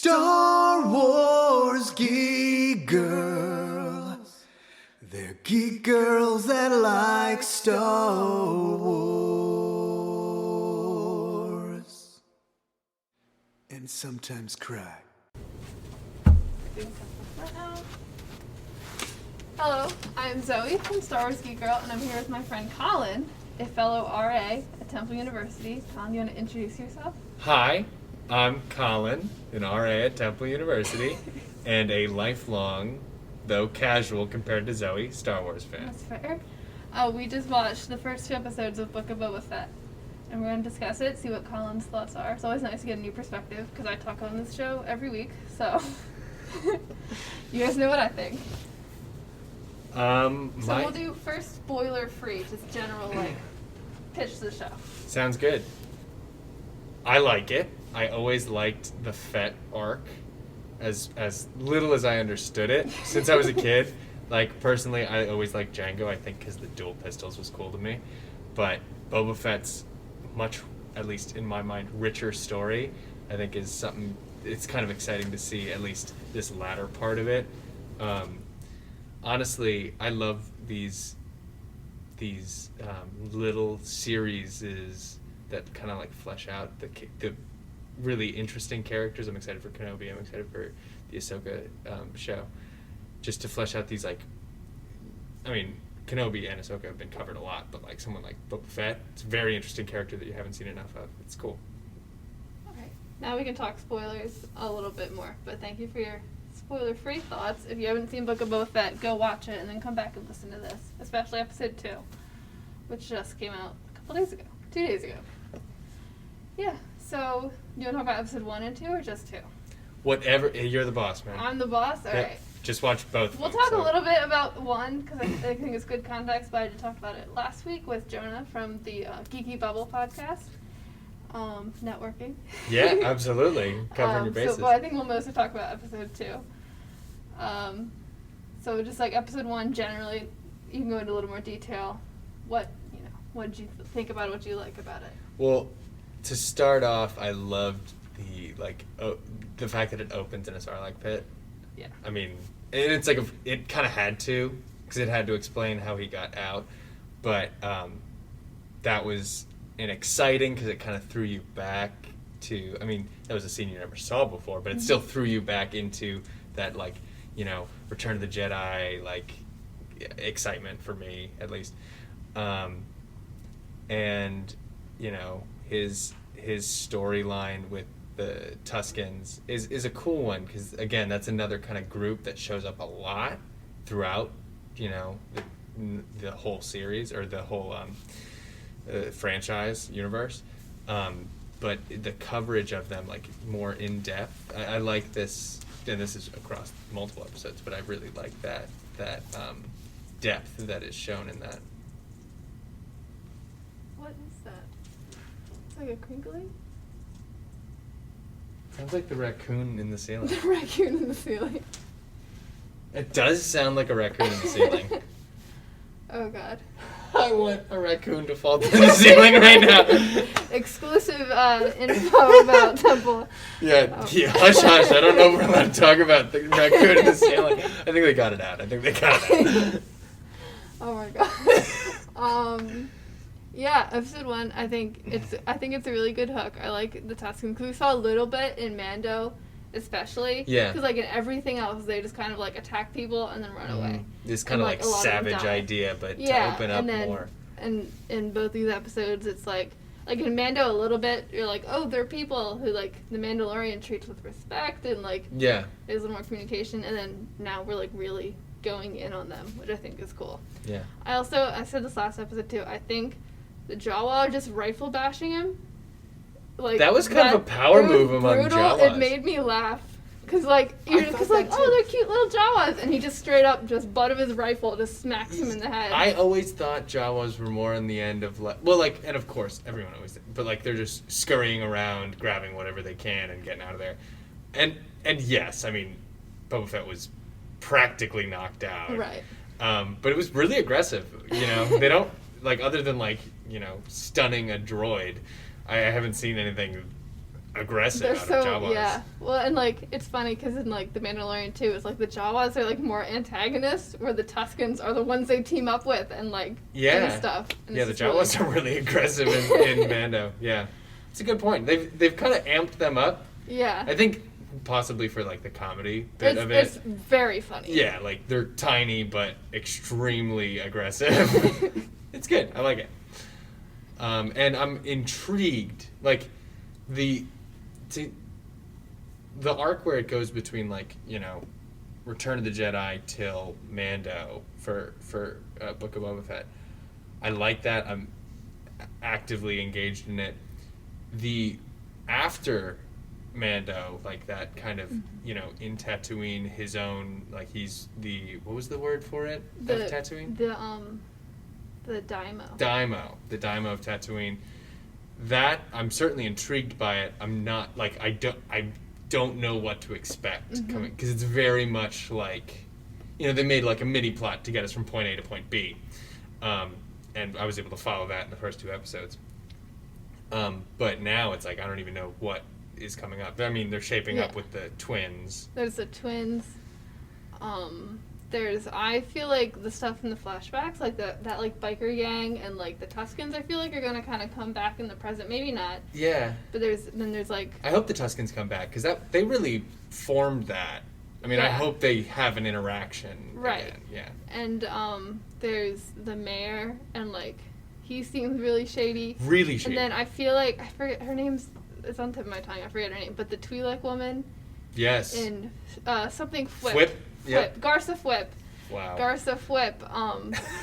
Star Wars geek girls. They're geek girls that like Star Wars. And sometimes cry. Hello, I'm Zoe from Star Wars Geek Girl, and I'm here with my friend Colin, a fellow RA at Temple University. Colin, you want to introduce yourself? Hi, I'm Colin, an RA at Temple University, and a lifelong, though casual compared to Zoe, Star Wars fan. That's fair. We just watched the first 2 episodes of Book of Boba Fett, and we're going to discuss it, see what Colin's thoughts are. It's always nice to get a new perspective, because I talk on this show every week, so you guys know what I think. So we'll do first spoiler-free, just general, pitch the show. Sounds good. I like it. I always liked the Fett arc, as little as I understood it since I was a kid. Personally, I always liked Django, I think, because the dual pistols was cool to me. But Boba Fett's much, at least in my mind, richer story, I think is something, it's kind of exciting to see, at least this latter part of it. Honestly, I love these little series that kind of flesh out the really interesting characters. I'm excited for Kenobi. I'm excited for the Ahsoka show, just to flesh out these Kenobi and Ahsoka have been covered a lot, but someone like Boba Fett, it's a very interesting character that you haven't seen enough of. It's cool. Okay, now we can talk spoilers a little bit more, but thank you for your spoiler-free thoughts. If you haven't seen Book of Boba Fett, go watch it and then come back and listen to this, especially episode 2, which just came out a couple days ago, 2 days ago. Yeah, so do you want to talk about episode 1 and 2 or just 2? Whatever, you're the boss, man. I'm the boss? All right. Just watch both. We'll talk a little bit about 1 because I think it's good context, but I did talk about it last week with Jonah from the Geeky Bubble podcast. Networking. Yeah, absolutely. Covering your bases. But I think we'll mostly talk about episode 2. So just episode 1, generally, you can go into a little more detail. What did you think about it? What did you like about it? Well, to start off, I loved the fact that it opens in a Sarlacc pit. Yeah. I mean, and it's it kind of had to, because it had to explain how he got out, but that was exciting because it kind of threw you back to, that was a scene you never saw before, but it still threw you back into that, Return of the Jedi, excitement for me, at least. And, his storyline with the Tuskens is a cool one, because, again, that's another kind of group that shows up a lot throughout, the whole series, or the whole franchise universe. But the coverage of them, more in depth, I like this, and this is across multiple episodes, but I really like that depth that is shown in that. What is that? It's like a crinkling? Sounds like the raccoon in the ceiling. The raccoon in the ceiling. It does sound like a raccoon in the ceiling. Oh, God. I want a raccoon to fall through the ceiling right now. Exclusive info about Temple. Yeah, hush, hush. I don't know if we're allowed to talk about the raccoon in the ceiling. I think they got it out. Oh, my God. Yeah, episode 1, I think it's a really good hook. I like the Tuskens, because we saw a little bit in Mando, especially. Yeah. Because in everything else, they just kind of attack people and then run away. This kind of savage idea, but to open up more. And in both these episodes, it's in Mando a little bit, you're oh, they're people who the Mandalorian treats with respect, and yeah, there's a little more communication, and then now we're really going in on them, which I think is cool. Yeah. I said this last episode too, I think the Jawa just rifle bashing him. That was kind of a power move among Jawas. It made me laugh. Because, oh, they're cute little Jawas. And he just straight up, butt of his rifle, just smacks him in the head. I always thought Jawas were more on the end of, and of course, everyone always did, but, they're just scurrying around, grabbing whatever they can and getting out of there. And yes, Boba Fett was practically knocked out. Right. But it was really aggressive, They don't, other than, stunning a droid, I haven't seen anything aggressive They're out so, of Jawas. yeah. Well, and, like, it's funny because in, like, The Mandalorian, too, it's, like, the Jawas are, like, more antagonists, where the Tuskens are the ones they team up with and, like, Yeah. do stuff. And Yeah, the it's just Jawas are really aggressive in Mando. Yeah. It's a good point. They've kind of amped them up. Yeah. I think possibly for, like, the comedy bit of it. It's very funny. Yeah, like, they're tiny but extremely aggressive. It's good. I like it. And I'm intrigued. Like, the arc where it goes between, like, you know, Return of the Jedi till Mando for Book of Boba Fett. I like that. I'm actively engaged in it. The after Mando, like that kind of, you know, in Tatooine, his own, like, he's the, what was the word for it? Of Tatooine? The Daimo. The Daimo of Tatooine. That, I'm certainly intrigued by it. I'm not, like, I don't know what to expect coming, because it's very much like, you know, they made like a mini plot to get us from point A to point B, and I was able to follow that in the first 2 episodes. But now it's like I don't even know what is coming up. I mean, they're shaping up with the twins. There's the twins. I feel like the stuff in the flashbacks, like that like biker gang and like the Tuskens, I feel like are gonna kind of come back in the present. Maybe not. Yeah. But there's like. I hope the Tuskens come back because they really formed that. I mean, I hope they have an interaction. Right. Again. Yeah. And there's the mayor, and like he seems really shady. Really shady. And then I feel like I forget her name's. It's on the tip of my tongue. I forget her name, but the Twi'lek woman. Yes. In something Fwip. Fwip. Yep. Garsa Fwip. Wow. Garsa Fwip.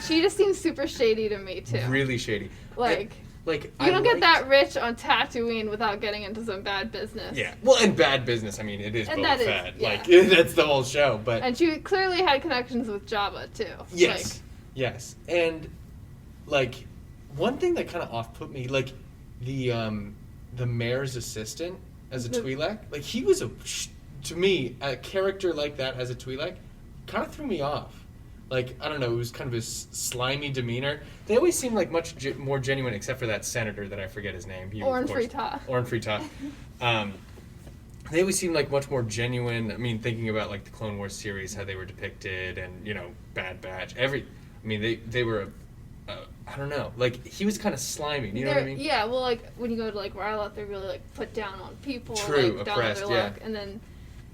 She just seems super shady to me too. Really shady. Like you you don't get that rich on Tatooine without getting into some bad business. Yeah. Well, and bad business. I mean, it is Boba Fett. Yeah. Like that's the whole show. But and she clearly had connections with Jabba too. Yes. Yes. And like one thing that kind of off-put me, like the mayor's assistant as a Twi'lek, like he was to me, a character like that as a Twi'lek kind of threw me off. Like, I don't know, it was kind of his slimy demeanor. They always seemed like much more genuine, except for that senator that I forget his name. Orn Frita. Orn Frita. They always seemed like much more genuine. I mean, thinking about like the Clone Wars series, how they were depicted, and, you know, Bad Batch. I mean, they were I don't know. Like, he was kind of slimy. You know what I mean? Yeah, well, like, when you go to, like, Ryloth, they're really, like, put down on people. True, like, oppressed, down on their luck. And then,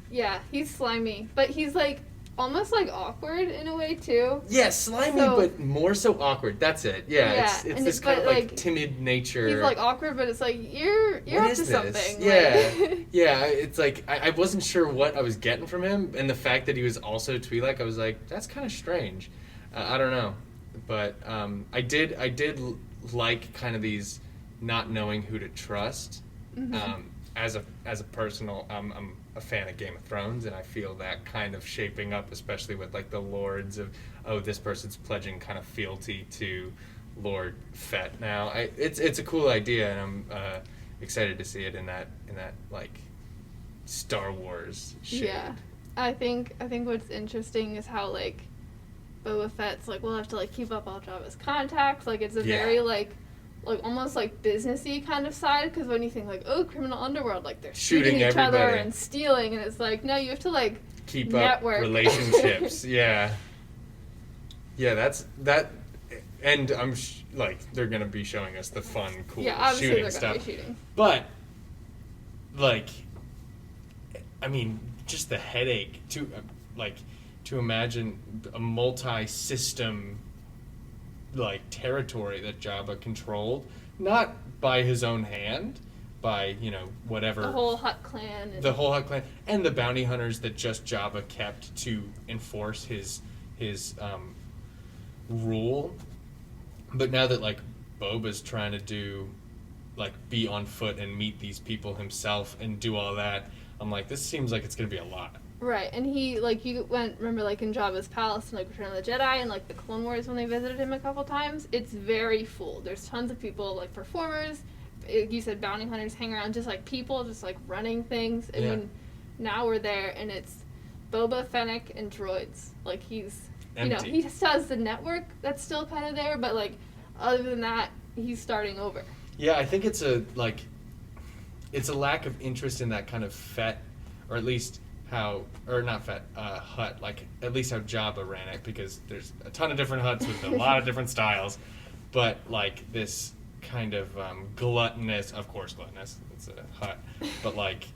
yeah, he's slimy. But he's, like, almost, like, awkward in a way, too. Yeah, slimy, but more so awkward. That's it. Yeah, it's this kind of, like, timid nature. He's, like, awkward, but it's like, you're up to something. Yeah. Like, yeah, it's like, I wasn't sure what I was getting from him, and the fact that he was also Twi'lek, I was like, that's kind of strange. I don't know. But I did like kind of these not knowing who to trust. As a personal, I'm a fan of Game of Thrones, and I feel that kind of shaping up, especially with like the lords of, oh, this person's pledging kind of fealty to Lord Fett now. It's a cool idea, and I'm excited to see it in that like Star Wars shade. Yeah, I think what's interesting is how like Boba Fett's like, we'll have to like keep up all Jabba's contacts. Like it's a very like almost like businessy kind of side, because when you think like, oh, criminal underworld, like they're shooting each everybody. other and stealing, and it's like, no, you have to like keep network. Up relationships. Yeah, that's that, and I'm like they're gonna be showing us the fun, cool shooting stuff. Be shooting. But like, I mean, just the headache to imagine a multi-system like territory that Jabba controlled, not by his own hand, by, you know, whatever the whole Hutt clan and the bounty hunters that just Jabba kept to enforce his rule. But now that like Boba's trying to do like be on foot and meet these people himself and do all that, I'm like, this seems like it's gonna be a lot. Right, and he, like, you remember, like, in Jabba's palace, in, like, Return of the Jedi, and, like, the Clone Wars, when they visited him a couple times, it's very full. There's tons of people, like, performers, you said bounty hunters hang around, just, like, people, just, like, running things. I mean, now we're there, and it's Boba, Fennec, and droids. Like, he's, empty. You know, he just has the network that's still kind of there, but, like, other than that, he's starting over. Yeah, I think it's it's a lack of interest in that kind of Fett, or at least how, or not Fett, Hut, like at least how Jabba ran it, because there's a ton of different Huts with a lot of different styles, but like this kind of gluttonous, of course gluttonous, it's a Hut, but like,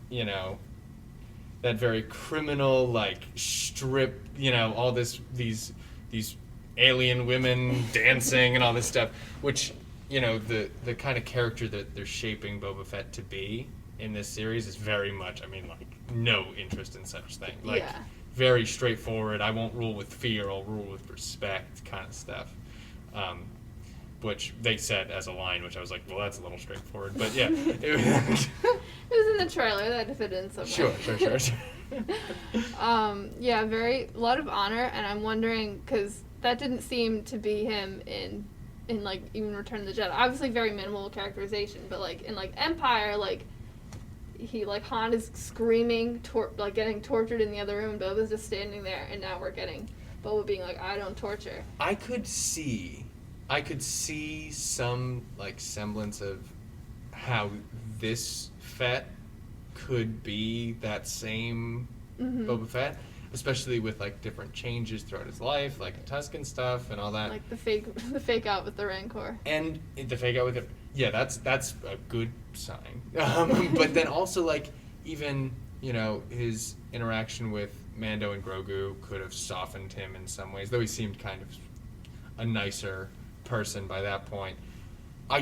you know, that very criminal, like strip, you know, all these alien women dancing and all this stuff, which, you know, the kind of character that they're shaping Boba Fett to be in this series is very much, I mean, like, no interest in such thing. Like, very straightforward, I won't rule with fear, I'll rule with respect kind of stuff. Which they said as a line, which I was like, well, that's a little straightforward. But yeah. It was in the trailer, that had to fit in somewhere. Sure. Yeah, a lot of honor, and I'm wondering, because that didn't seem to be him in like even Return of the Jedi. Obviously very minimal characterization, but like in like Empire, like he, like, Han is screaming, like getting tortured in the other room, and Boba's just standing there, and now we're getting Boba being like, I don't torture. I could see some like semblance of how this Fett could be that same Boba Fett, especially with like different changes throughout his life, like the Tusken stuff and all that. Like the fake out with the Rancor. And the fake out with it. Yeah, that's a good sign. But then also like even, you know, his interaction with Mando and Grogu could have softened him in some ways, though he seemed kind of a nicer person by that point. I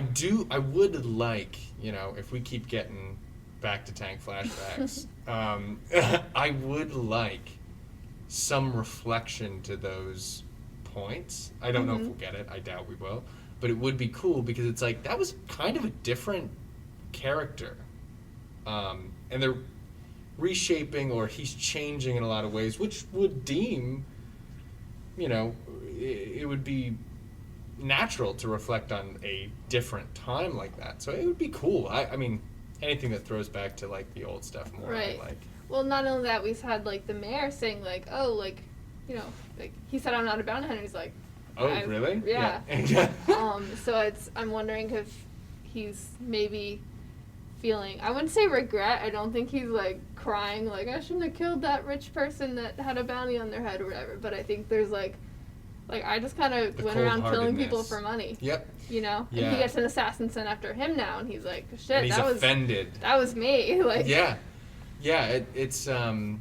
would like, you know, if we keep getting back to tank flashbacks, I would like some reflection to those points. I don't know if we'll get it. I doubt we will. But it would be cool because it's like, that was kind of a different character. And they're reshaping, or he's changing in a lot of ways, which would deem, you know, it would be natural to reflect on a different time like that. So it would be cool. I mean, anything that throws back to like the old stuff more, right. I like. Well, not only that, we've had like the mayor saying like, oh, like, you know, like he said I'm not a bounty hunter. He's like, oh, really? Yeah. Yeah. So I'm wondering if he's maybe feeling, I wouldn't say regret. I don't think he's like crying like I shouldn't have killed that rich person that had a bounty on their head or whatever. But I think there's like I just kind of went around killing people for money. Yep. You know? Yeah. And he gets an assassin sent after him now, and he's like, shit, and he's offended. That was me. Like. Yeah. Yeah, it's and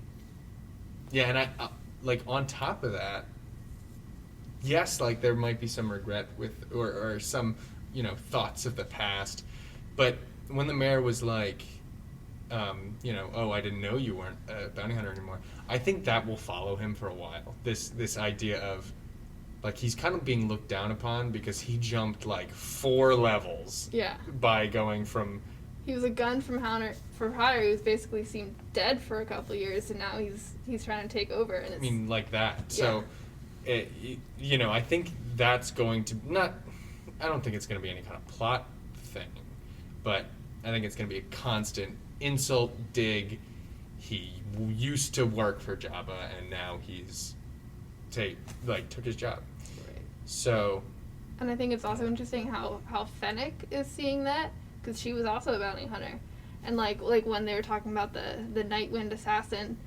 I like on top of that, yes, like there might be some regret with or some, you know, thoughts of the past, but when the mayor was like, you know, oh, I didn't know you weren't a bounty hunter anymore, I think that will follow him for a while. This idea of like he's kind of being looked down upon because he jumped like 4 levels. Yeah. By going from. He was a gun for hire. He was basically seemed dead for a couple of years, and now he's trying to take over. And it's, I mean, like that. Yeah. So, you know, I think that's going to not. I don't think it's going to be any kind of plot thing, but I think it's going to be a constant insult, dig. He used to work for Jabba, and now he's took his job. Right. So. And I think it's also interesting how Fennec is seeing that, because she was also a bounty hunter, and like when they were talking about the Nightwind assassin,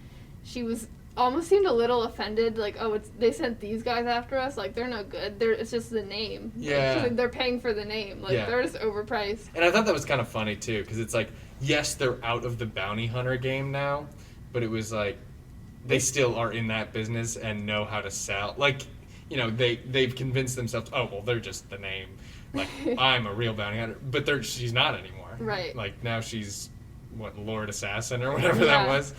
she was almost seemed a little offended, like, oh, they sent these guys after us, like they're no good. It's just the name. Yeah. Like, they're paying for the name. Like they're just overpriced. And I thought that was kind of funny too, because it's like, yes, they're out of the bounty hunter game now, but it was like they still are in that business and know how to sell. Like, you know, they've convinced themselves, oh, well, they're just the name. Like, I'm a real bounty hunter, but she's not anymore. Right. Like, now she's, Lord Assassin or whatever that was.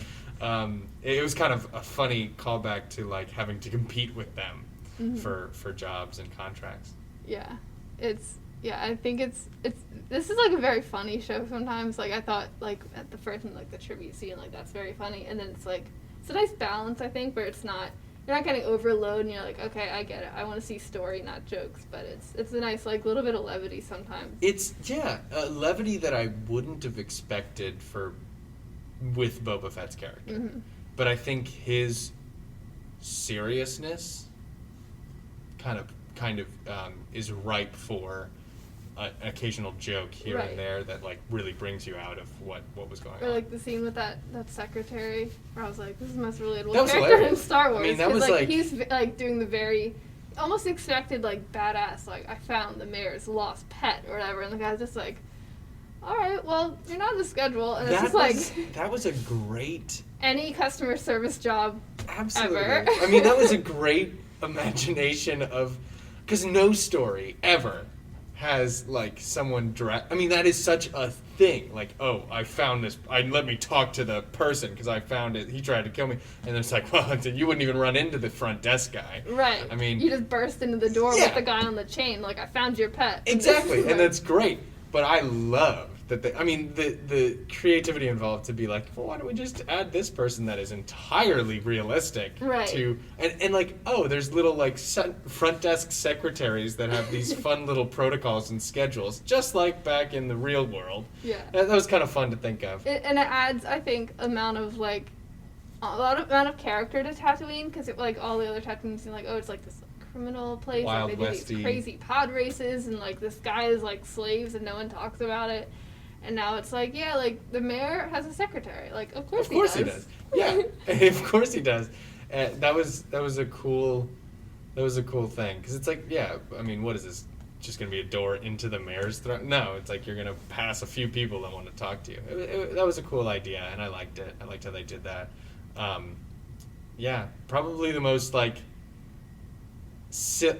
It was kind of a funny callback to, like, having to compete with them for jobs and contracts. Yeah. I think this is, like, a very funny show sometimes. Like, I thought, like, at the first, like, the tribute scene, like, that's very funny. And then it's, like, it's a nice balance, I think, where it's not, you're not getting overload and you're like, okay, I get it. I want to see story, not jokes. But it's a nice, like, little bit of levity sometimes. It's, levity that I wouldn't have expected with Boba Fett's character. Mm-hmm. But I think his seriousness kind of is ripe for an occasional joke here Right. and there that like really brings you out of what was going Or on. like the scene with that secretary, where I was like, this is the most relatable That was character in hilarious. Star Wars. I mean, that 'cause, was, like, like- he's like doing the very almost expected like badass, like I found the mayor's lost pet or whatever, and the guy's just like, all right, well you're not on the schedule, and it's just like that was a great, any customer service job absolutely. ever. I mean, that was a great imagination of, because no story ever has like someone I mean, that is such a thing. Like, oh, I found this. Let me talk to the person because I found it. He tried to kill me, and then it's like, well, you wouldn't even run into the front desk guy. Right. I mean, you just burst into the door Yeah. with the guy on the chain, like I found your pet. exactly, and Like, that's great. But I love that the creativity involved to be like, well, why don't we just add this person that is entirely realistic Right. to and like, oh, there's little like front desk secretaries that have these fun little protocols and schedules, just like back in the real world. Yeah. That was kind of fun to think of. And it adds, I think, amount of like a lot of amount of character to Tatooine, because like all the other Tatooines seem like, oh, it's like this criminal place, Wild like they do Westy. these crazy pod races, and like this guy is like slaves and no one talks about it. And now it's like, yeah, like the mayor has a secretary. Like, of course He does. Yeah, of course he does. That was a cool thing, because it's like, yeah, I mean, what is this? Just gonna be a door into the mayor's throne? No, it's like you're gonna pass a few people that want to talk to you. That was a cool idea, and I liked it. I liked how they did that. Yeah, probably the most like.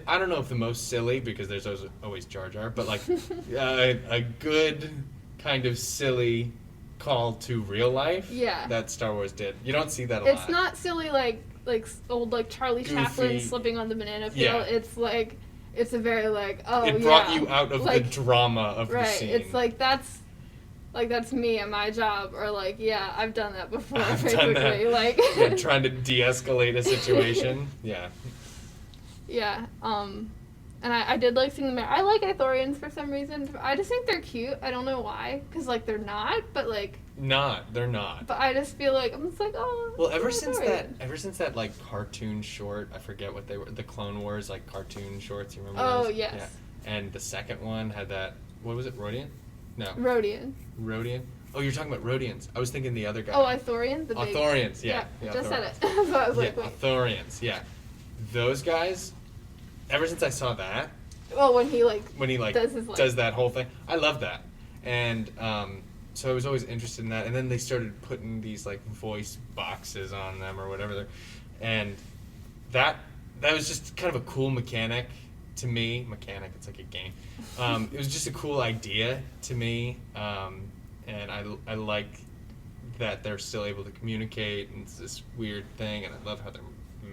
I don't know if the most silly, because there's always Jar Jar, but like a good kind of silly call to real life. Yeah. That Star Wars did. You don't see that a lot. It's not silly like old like Charlie Goofy. Chaplin slipping on the banana peel. Yeah. It's like it's a very like, oh yeah. It brought you out of like, the drama of the right. scene. It's like that's me and my job, or like, yeah, I've done that before. I've basically. done that. Like Yeah, trying to de-escalate a situation. Yeah. Yeah, and I did like seeing the mayor. I like Ithorians for some reason. I just think they're cute. I don't know why, because like they're not, but like, They're not. but I just feel like I'm just like, oh. Well, it's an ever since that like cartoon short, I forget what they were, the Clone Wars like cartoon shorts. You remember Oh, those? yes. Yeah. And the second one had that. What was it? Rodian? No. Rodian. Rodian. Oh, you're talking about Rodians. I was thinking the other guy. Oh, Ithorian, the big. Authorians. Yeah. I just said Authorians. it. So I was like, Yeah, wait. Authorians. Yeah. Those guys. Ever since I saw that, Well, when he like does his, like- does that whole thing, I love that, and so I was always interested in that. And then they started putting these like voice boxes on them or whatever, and that was just kind of a cool mechanic to me. It's like a game. It was just a cool idea to me, and I like that they're still able to communicate, and it's this weird thing, and I love how their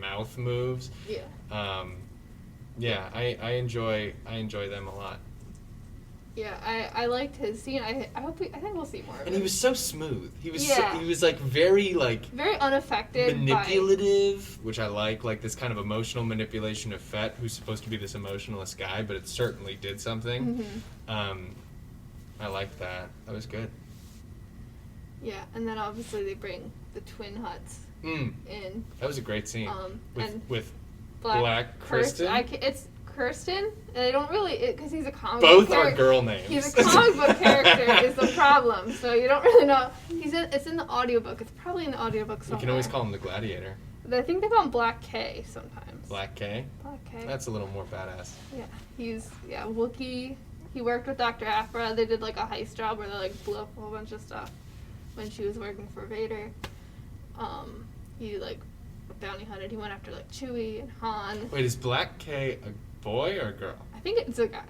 mouth moves. Yeah. Yeah, I enjoy them a lot. Yeah, I liked his scene. I think we'll see more of it. And he was so smooth. He was Yeah. he was like very like very unaffected. manipulative, which I like this kind of emotional manipulation of Fett, who's supposed to be this emotionless guy, but it certainly did something. Mm-hmm. I liked that. That was good. Yeah, and then obviously they bring the twin huts in. That was a great scene And with Black Kristen. It's Kirsten. And they don't really, because he's a comic Both book are character. girl names. He's a comic book character is the problem. So you don't really know. It's in the audiobook. It's probably in the audiobook somewhere. You can always call him the Gladiator. I think they call him Black K sometimes. Black K. Black K. That's a little more badass. Yeah, he's Wookiee. He worked with Dr. Aphra. They did like a heist job where they like blew up a whole bunch of stuff when she was working for Vader. He like bounty hunted. He went after like Chewie and Han. Wait, is Black K a boy or a girl? I think it's a guy.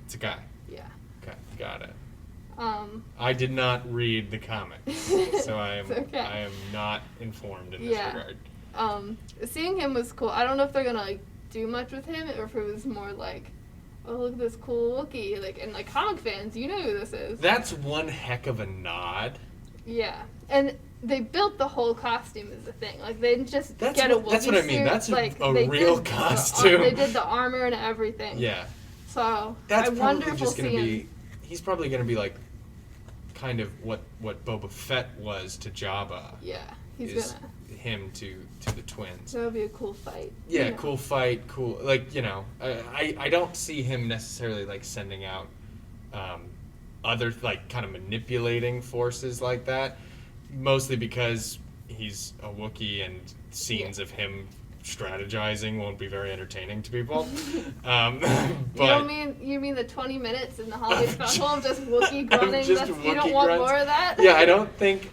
It's a guy. Yeah. Okay, got it. Um, I did not read the comics, so I am It's okay. I am not informed in this Yeah. regard. Seeing him was cool. I don't know if they're gonna like do much with him, or if it was more like, oh look at this cool Wookiee, like, and like comic fans, you know who this is. That's one heck of a nod. Yeah, and they built the whole costume as a thing. Like they didn't just That's get a what- Wookiee that's what I mean. suit. That's a like, real they did costume. They did the armor and everything. Yeah, So that's I wonder probably if we'll just gonna see be. him. He's probably gonna be like, kind of what Boba Fett was to Jabba. Yeah, he's is gonna. him to the twins. So that'll be a cool fight. Yeah, you know. cool fight, cool. Like, I don't see him necessarily like sending out other like kind of manipulating forces like that, mostly because he's a Wookiee and scenes of him strategizing won't be very entertaining to people. But you mean the 20 minutes in the holiday special of just Wookiee grunting? You don't want grunts. more of that? Yeah, I don't think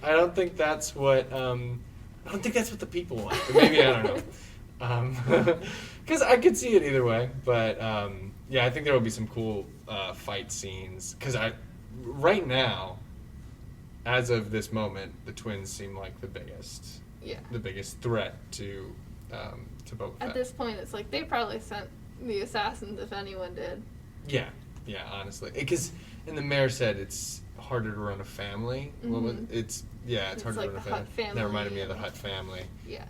that's what the people want. But maybe I don't know. Because I could see it either way. But yeah, I think there will be some cool fight scenes. Because right now, as of this moment, the twins seem like the biggest threat to Boba Fett. At this point, it's like they probably sent the assassins if anyone did. Yeah, honestly, because the mayor said it's harder to run a family. Mm-hmm. It's harder like to run a the Hutt family. That reminded me of the Hutt family. Yeah.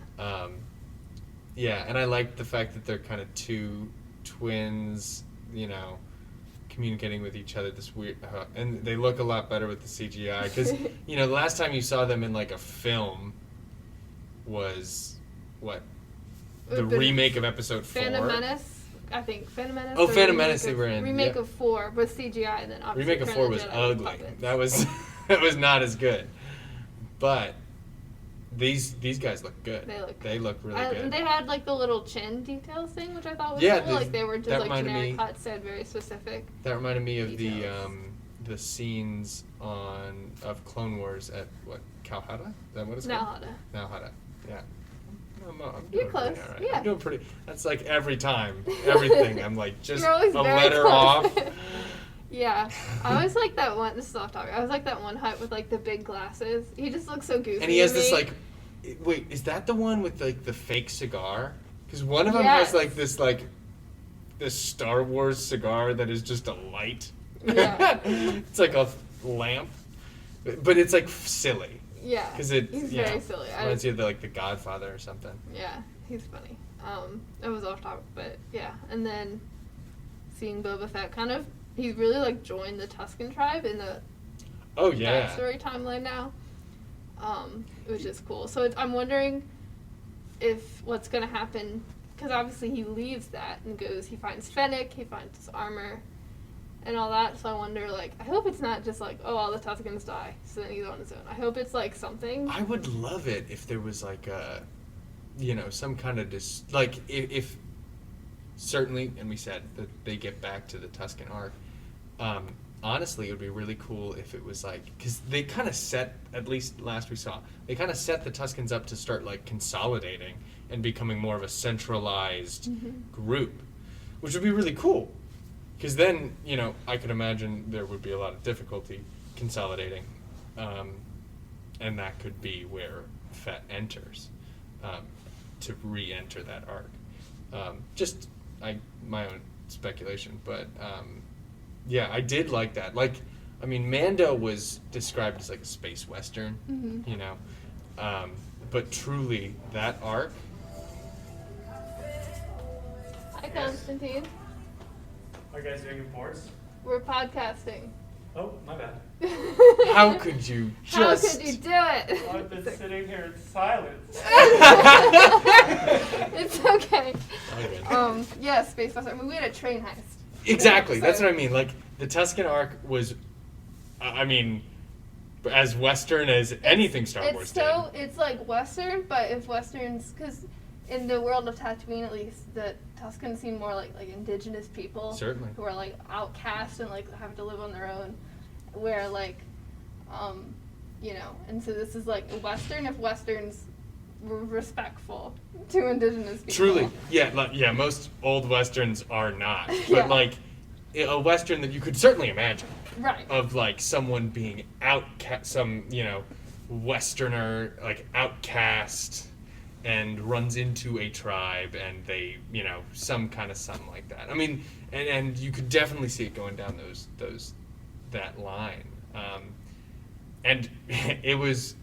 Yeah, and I like the fact that they're kind of two twins, communicating with each other. This weird, and they look a lot better with the CGI because the last time you saw them in like a film was what. The remake of Episode 4. Phantom Menace, I think. Phantom Menace. Oh, Phantom Menace they were in. Remake of 4 with CGI, and then obviously remake of 4 was ugly. That was not as good. But these guys look good. They look really good. And they had like the little chin details thing, which I thought was cool. Like they were just like generic Hutt said, very specific. That reminded me of details. the scenes of Clone Wars at what, Calhata? Is that what it's called? Nalhada. Yeah. I'm You're close. Pretty, right. Yeah. I'm doing pretty. That's like every time, everything. I'm like just You're always a very letter close. off. Yeah, I always like that one. This is off topic. I was like that one Hutt with like the big glasses. He just looks so goofy. And he has this like, wait, is that the one with like the fake cigar? Because one of them Yes. has like this Star Wars cigar that is just a light. Yeah. It's like a lamp, but it's like silly. Yeah. Because he's very silly. Reminds you of the Godfather or something. Yeah, he's funny. It was off topic, but yeah. And then seeing Boba Fett he really like joined the Tusken tribe in the backstory timeline now, which is cool. So I'm wondering if what's gonna happen, because obviously he leaves that and he finds Fennec, he finds his armor, and all that. So I wonder, like, I hope it's not just like, oh, all the Tuskens die, so then he's on his own. I hope it's like something. I would love it if there was like a, some kind of if certainly, and we said that they get back to the Tusken arc. Honestly, it would be really cool if it was like, because they kind of set, at least last we saw, they kind of set the Tuskens up to start like consolidating and becoming more of a centralized group, which would be really cool. Because then, I could imagine there would be a lot of difficulty consolidating, and that could be where Fett enters, to re-enter that arc. Just my own speculation, but yeah, I did like that. Like, I mean, Mando was described as like a space western, but truly that arc. Hi, Constantine. Are you guys doing a force? We're podcasting. Oh, my bad. How could you just... How could you do it? I've been sitting here in silence. It's okay. Okay. Yeah, Space Western. I mean, we had a train heist. Exactly, that's So- what I mean. Like, the Tusken arc was, I mean, as Western as anything Star Wars did. It's like Western, but if Westerns, because in the world of Tatooine, at least, the Tuskens seem more like indigenous people. Certainly. Who are like outcast and like have to live on their own, where like, and so this is like Western if Westerns were respectful to indigenous people. Truly, yeah, most old Westerns are not. But Yeah. like, a Western that you could certainly imagine. Right. Of like someone being some Westerner, like outcast, and runs into a tribe, and they, some kind of something like that. I mean, and you could definitely see it going down that line. And it was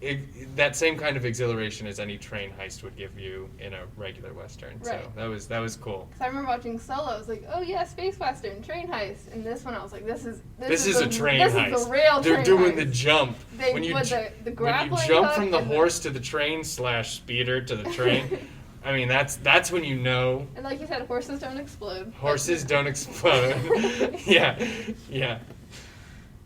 that same kind of exhilaration as any train heist would give you in a regular Western. Right. So that was cool. Because I remember watching Solo, I was like, oh yeah, space Western, train heist. And this one I was like, this is a train heist. This is the real They're train doing heist. the jump. They when you put the when grappling you jump hook from the and horse to the train / speeder to the train, I mean, that's when you know And like you said, horses don't explode. horses don't explode. Yeah.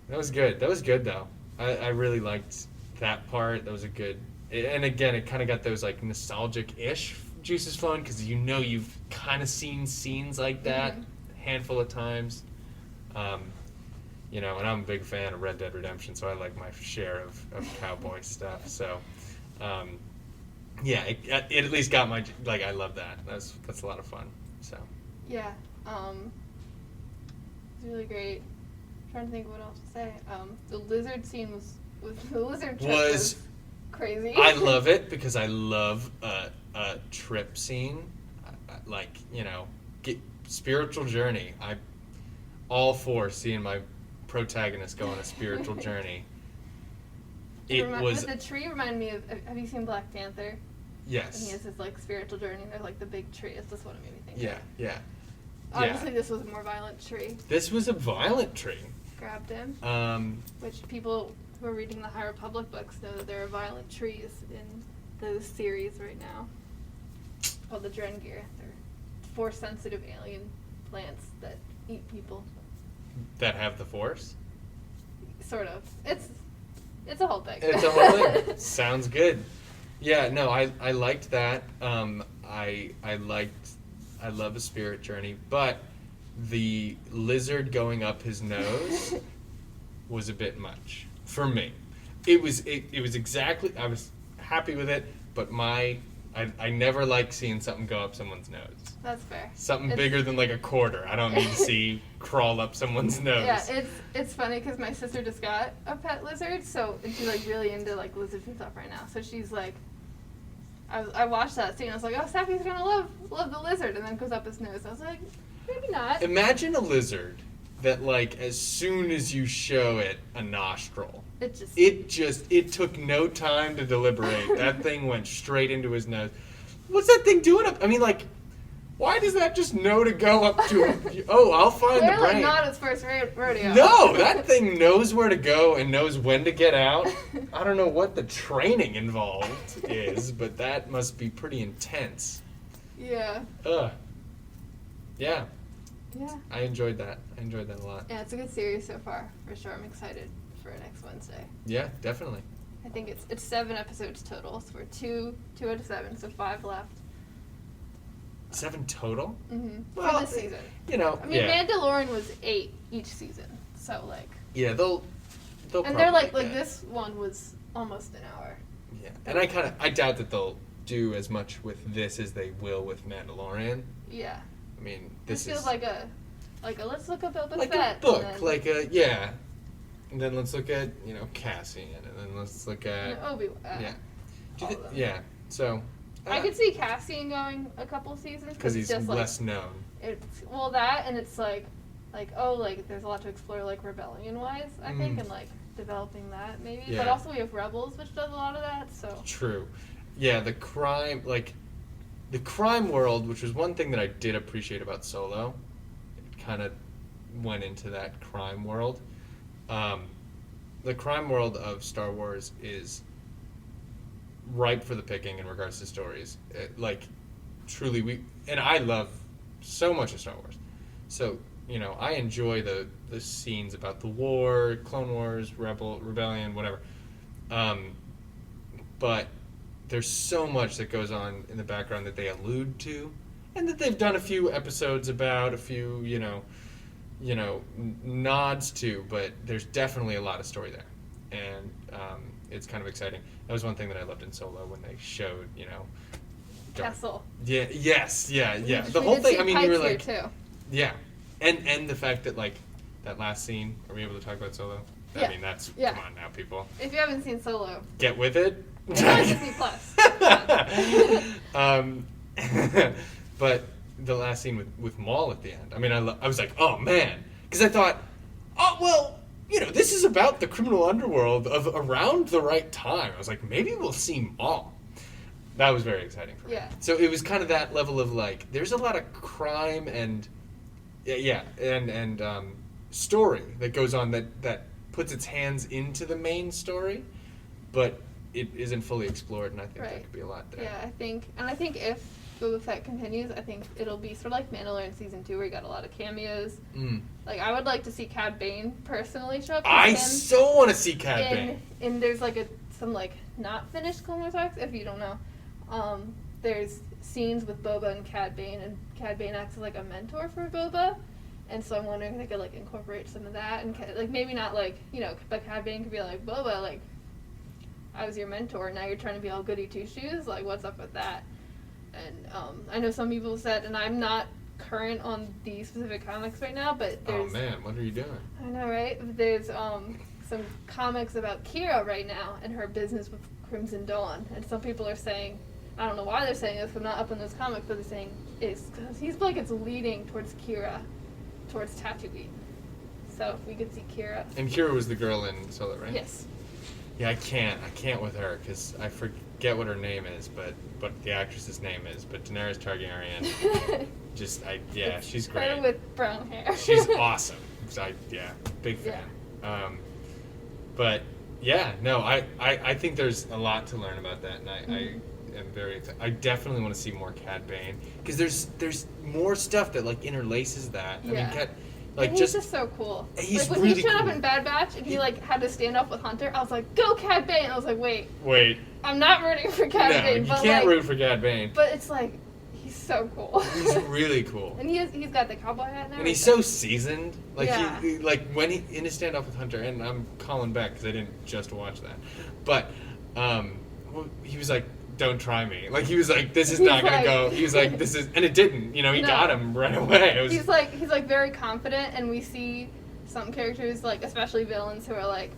That was good. That was good though. I really liked that part. That was a good. And again, it kind of got those like nostalgic-ish juices flowing because you've kind of seen scenes like that a handful of times. And I'm a big fan of Red Dead Redemption, so I like my share of cowboy stuff. So, it at least got my I love that. That's a lot of fun. So. Yeah. It's really great. I'm trying to think of what else to say. The lizard scene was the lizard trip was crazy. I love it because I love a trip scene, spiritual journey. I all for seeing my protagonist go on a spiritual journey. The tree reminded me of. Have you seen Black Panther? Yes. And he has his spiritual journey. And there's the big tree. It's just what it made me think. Yeah. Obviously, this was a more violent tree. This was a violent tree. Grabbed him. Which people who are reading the High Republic books know that there are violent trees in those series right now. Called the Drengir. They're force-sensitive alien plants that eat people. That have the Force? Sort of. It's a whole thing. It's a whole thing. Sounds good. Yeah, no, I liked that. I love a spirit journey, but the lizard going up his nose was a bit much for me. It was exactly, I was happy with it, but I never like seeing something go up someone's nose. That's fair. Something bigger than a quarter. I don't need to see crawl up someone's nose. Yeah, it's funny because my sister just got a pet lizard, and she's really into lizards and stuff right now. So she's I watched that scene. I was like, oh, Sappy's gonna love the lizard, and then goes up his nose. I was like, maybe not. Imagine a lizard that as soon as you show it a nostril, it took no time to deliberate. That thing went straight into his nose. What's that thing doing up? I mean, why does that just know to go up to? Oh, I'll find the brain. Not its first rodeo. No, that thing knows where to go and knows when to get out. I don't know what the training involved is, but that must be pretty intense. Yeah. Yeah. Yeah. I enjoyed that. A lot. Yeah, it's a good series so far, for sure. I'm excited for next Wednesday. Yeah, definitely. I think it's 7 episodes total, so we're 2 out of 7, so 5 left. 7 total? Mm-hmm. Well, for this season. Mandalorian was 8 each season, so Yeah, they'll. And they're this one was almost an hour. Yeah, and I doubt that they'll do as much with this as they will with Mandalorian. Yeah. I mean, this feels like a let's look at Boba Fett. Like a book, yeah. And then let's look at Cassian, and then let's look at Obi-Wan. Yeah. So. I could see Cassian going a couple seasons because he's just less known. There's a lot to explore rebellion wise, I think, and developing that maybe. Yeah. But also we have Rebels, which does a lot of that. So true. Yeah, the crime world, which was one thing that I did appreciate about Solo. It kind of went into that crime world. The crime world of Star Wars is ripe for the picking in regards to stories. Truly, and I love so much of Star Wars. So, I enjoy the scenes about the war, Clone Wars, Rebellion, whatever. But there's so much that goes on in the background that they allude to, and that they've done a few episodes about, a few, nods to, but there's definitely a lot of story there. And it's kind of exciting. That was one thing that I loved in Solo when they showed, Kessel. Yeah. Yes. Yeah. The whole thing. I mean, you were too. Yeah, and the fact that that last scene. Are we able to talk about Solo? Yeah. I mean, that's yeah. Come on now, people. If you haven't seen Solo, get with it. It's on Disney Plus. But the last scene with Maul at the end. I mean, I was like, oh man, because I thought, oh well. This is about the criminal underworld of around the right time. I was like, maybe we'll see Maul. That was very exciting for me. Yeah. So it was kind of that level of there's a lot of crime and story that goes on that puts its hands into the main story, but it isn't fully explored, and I think there could be a lot there. Yeah, I think if Boba Fett continues, I think it'll be sort of like Mandalorian season 2, where you got a lot of cameos. Like, I would like to see Cad Bane personally show up. I so want to see Cad Bane. And there's like some like not finished Clone Wars arcs, if you don't know. There's scenes with Boba and Cad Bane acts as like a mentor for Boba. And so I'm wondering if they could like incorporate some of that, and like maybe not like, you know, but Cad Bane could be like, Boba, like, I was your mentor, now you're trying to be all goody two shoes, like, what's up with that? And I know some people said, and I'm not current on these specific comics right now, but there's... Oh man, what are you doing? I know, right? There's some comics about Kira right now and her business with Crimson Dawn, and some people are saying, I don't know why they're saying this, I'm not up in those comics, but they're saying it's because he's like it's leading towards Kira, towards Tatooine. So if we could see Kira... And Kira was the girl in Solo, right? Yes. Yeah, I can't with her, because I forget what her name is, but the actress's name is, but Daenerys Targaryen, she's great. Her with brown hair. She's awesome. Big fan. Yeah. But yeah, no, I think there's a lot to learn about that, and I am very excited. I definitely want to see more Cad Bane, because there's more stuff that like interlaces that. Yeah. I mean, and he's just so cool. He's like when really he showed cool. up in Bad Batch and he like had to stand up with Hunter, I was like, go Cad Bane! I was like, wait, I'm not rooting for Cad Bane. No, but you can't like, root for Cad Bane. But it's like, he's so cool. He's really cool. And he's got the cowboy hat now. And he's so seasoned. Like Yeah. he like when he in his standoff with Hunter, and I'm calling back because I didn't just watch that, but he was like, "Don't try me." Like he was like, "This is not gonna go." He was like, "This is," and it didn't. You know, he got him right away. It was, he's like very confident, and we see some characters, like especially villains, who are like,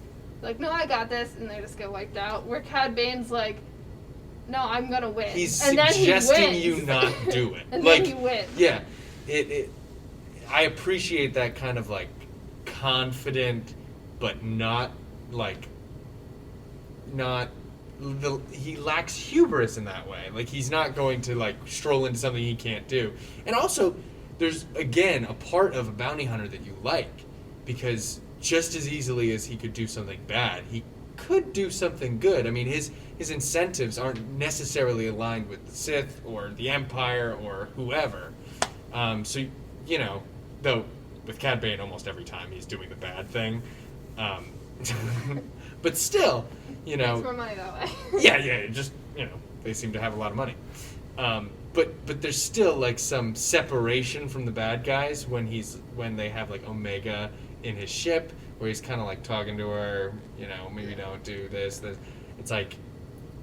no, I got this, and they just get wiped out. Where Cad Bane's like, no, I'm gonna win. He's and suggesting then he wins. you not do it. And like, then he wins. Yeah, I appreciate that kind of like confident, but not like he lacks hubris in that way. Like he's not going to like stroll into something he can't do. And also, there's again a part of a bounty hunter that you like, because just as easily as he could do something bad, he could do something good. I mean, his incentives aren't necessarily aligned with the Sith or the Empire or whoever. So, you know, though with Cad Bane almost every time he's doing the bad thing. But still, you know... Makes more money that way. yeah, just, you know, they seem to have a lot of money. But there's still, like, some separation from the bad guys when they have, like, Omega in his ship, where he's kind of, like, talking to her, you know, maybe don't do this. It's like,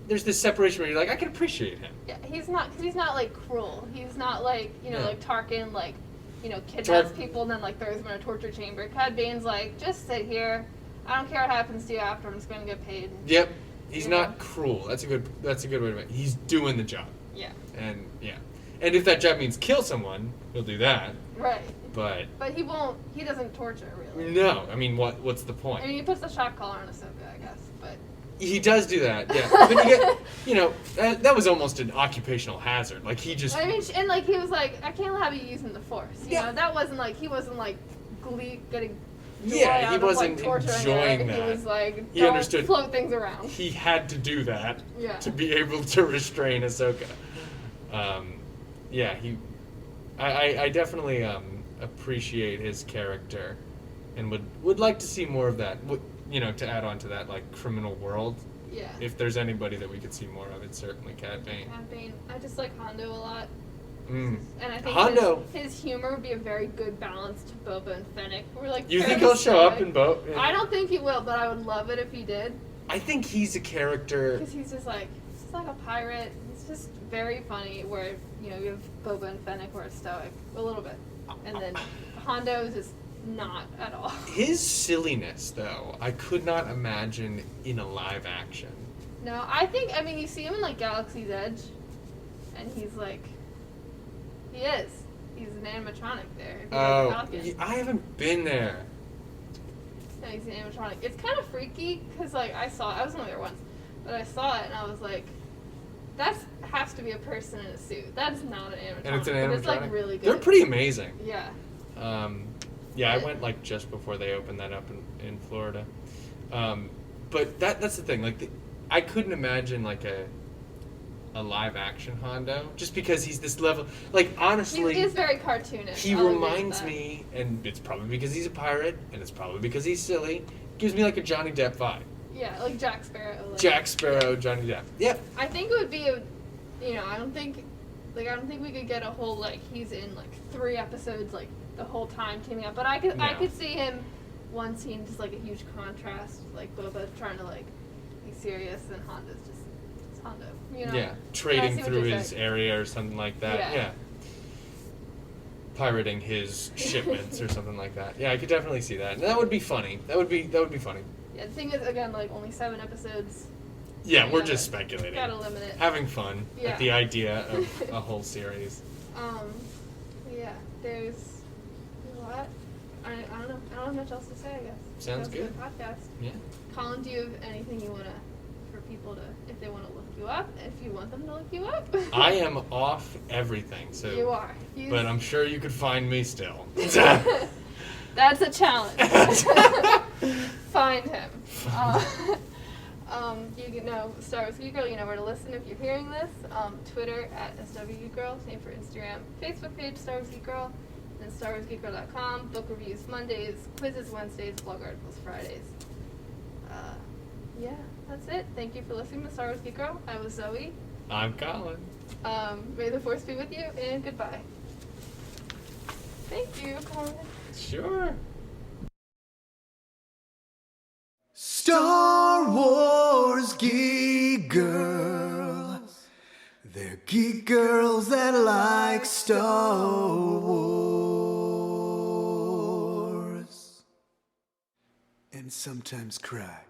there's this separation where you're like, I can appreciate him. Yeah, he's not like cruel. He's not like, you know, Yeah. like Tarkin, like, you know, kidnaps people and then like throws them in a torture chamber. Cad Bane's like, just sit here. I don't care what happens to you after. I'm just going to get paid. Yep, he's You not know? cruel. That's a good way to put it. He's doing the job. Yeah. And if that job means kill someone, he'll do that. Right. But he won't. He doesn't torture really. no, I mean, what's the point? I mean, he puts the shock collar on Ahsoka, I guess, but. He does do that, yeah. But you get, you know, that was almost an occupational hazard. Like he just. I mean, and like he was like, I can't have you using the Force. You Yeah. know, that wasn't like he wasn't like getting. Joy Yeah, he out wasn't of, like, torturing enjoying her. that. He was like, He don't understood. float things around. He had to do that Yeah. to be able to restrain Ahsoka. I definitely appreciate his character, and would like to see more of that. You know, to add on to that, like criminal world. Yeah. If there's anybody that we could see more of, it's certainly Cad Bane. Cad Bane. I just like Hondo a lot. Mm. And I think Hondo. his humor would be a very good balance to Boba and Fennec. We're like, You think very he'll show up stoic. in both? I don't think he will, but I would love it if he did. I think he's a character. Because he's just like a pirate. He's just very funny. Where you know you have Boba and Fennec who are stoic a little bit, and then Hondo is just not at all. His silliness, though, I could not imagine in a live action. No, I mean you see him in like Galaxy's Edge, and he's like, he is. He's an animatronic there. He's Oh, like a Falcon. I haven't been there. No, he's an animatronic. It's kind of freaky because like I was only there once, but I saw it and I was like, that has to be a person in a suit. That's not an animatronic. And it's an but animatronic. it's like really good. They're pretty amazing. Yeah. I went like just before they opened that up in Florida. But that's the thing. Like, I couldn't imagine like a a live action Hondo, just because he's this level. Like honestly, He is very cartoonish. he I'll agree with reminds that. me, and it's probably because he's a pirate, and it's probably because he's silly. Gives me like a Johnny Depp vibe. Yeah, like Jack Sparrow. Like, Jack Sparrow, Johnny Depp. Yep. I think it would be I don't think we could get a whole like he's in like 3 episodes like the whole time teaming up. But I No. could see him one scene just like a huge contrast, like Boba trying to like be serious and Honda's just it's Hondo. You know? Yeah, I trading see what through you're his saying. area or something like that. Yeah. Yeah. Pirating his shipments or something like that. Yeah, I could definitely see that. And that would be funny. That would be funny. Yeah, the thing is again like only 7 episodes. Yeah, we're gotta- just speculating. Gotta limit it. Having fun Yeah. at the idea of a whole series. Yeah, there's a lot. I don't know. I don't have much else to say, I guess. Sounds That's a good. podcast. Yeah. Colin, do you have anything you wanna for people to if they wanna look you up, if you want them to look you up? I am off everything, so You are. but I'm sure you could find me still. That's a challenge. Find him. You can know Star Wars Geek Girl. You know where to listen if you're hearing this. Twitter at SWGeekGirl, same for Instagram. Facebook page Star Wars Geek Girl, and StarWarsGeekGirl.com. Book reviews Mondays, quizzes Wednesdays, blog articles Fridays. Yeah, that's it. Thank you for listening to Star Wars Geek Girl. I was Zoe. I'm Colin. May the Force be with you, and goodbye. Thank you, Colin. Sure. Star Wars Geek Girls. They're geek girls that like Star Wars. And sometimes cry.